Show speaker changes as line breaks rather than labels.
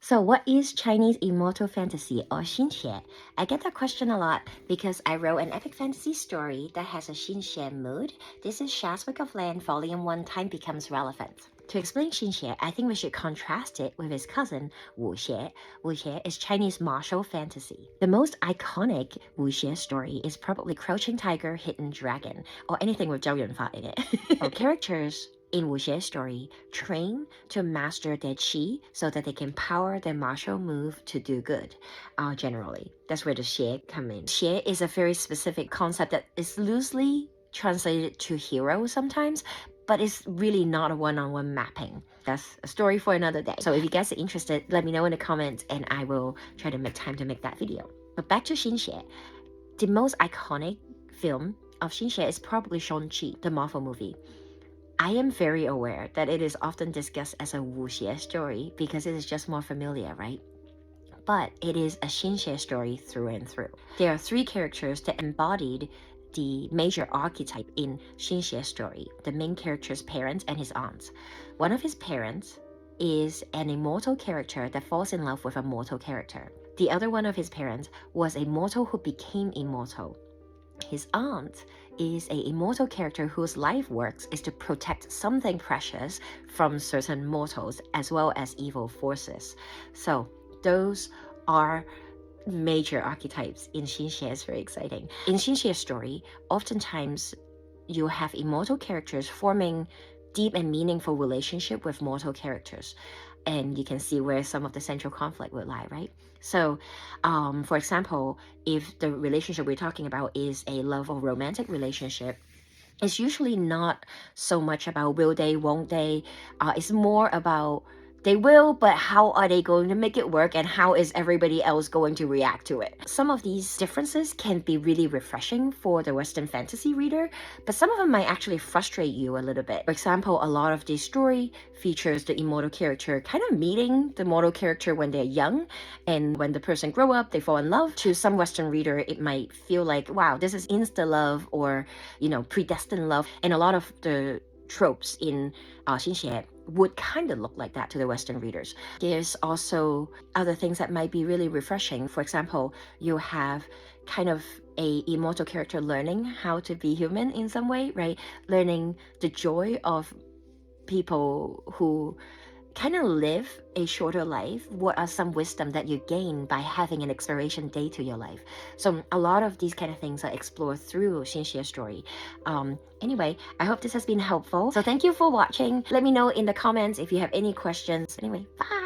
So what is Chinese immortal fantasy or xianxia? I get that question a lot because I wrote an epic fantasy story that has a xianxia mood. This is Shazzwick of Land Volume 1 Time Becomes Relevant. To explain xianxia, I think we should contrast it with its cousin, wu'xia. Wu'xia is Chinese martial fantasy. The most iconic wu'xia story is probably Crouching Tiger, Hidden Dragon, or anything with Zhao Yunfa in it. Our characters in wu'xia's story train to master their qi so that they can power their martial move to do good. Generally, that's where the xie come in. Xie is a very specific concept that is loosely translated to hero sometimes, but it's really not a one-on-one mapping. That's a story for another day. So if you guys are interested, let me know in the comments and I will try to make time to make that video. But back to xianxia. The most iconic film of xianxia is probably Shang-Chi, the Marvel movie. I am very aware that it is often discussed as a wu'xia story because it is just more familiar, right? But it is a xianxia story through and through. There are three characters that embodied the major archetype in xianxia story, the main character's parents and his aunts. One of his parents is an immortal character that falls in love with a mortal character. The other one of his parents was a mortal who became immortal. His aunt is an immortal character whose life work is to protect something precious from certain mortals as well as evil forces. So those are major archetypes in xianxia. It's very exciting. In xianxia's story, oftentimes you have immortal characters forming deep and meaningful relationship with mortal characters. And you can see where some of the central conflict would lie, right? So, for example, if the relationship we're talking about is a love or romantic relationship, it's usually not so much about will they, won't they. It's more about they will, but how are they going to make it work and how is everybody else going to react to it? Some of these differences can be really refreshing for the Western fantasy reader, but some of them might actually frustrate you a little bit. For example, a lot of this story features the immortal character kind of meeting the mortal character when they're young, and when the person grow up, they fall in love. To some Western reader, it might feel like, wow, this is insta-love or, predestined love. And a lot of the tropes in xianxia would kind of look like that to the Western readers. There's also other things that might be really refreshing. For example, you have kind of a immortal character learning how to be human in some way, right? Learning the joy of people who kind of live a shorter life. What are some wisdom that you gain by having an expiration date to your life? So a lot of these kind of things are explored through xianxia's story. Anyway, I hope this has been helpful. So thank you for watching. Let me know in the comments if you have any questions. Anyway, bye!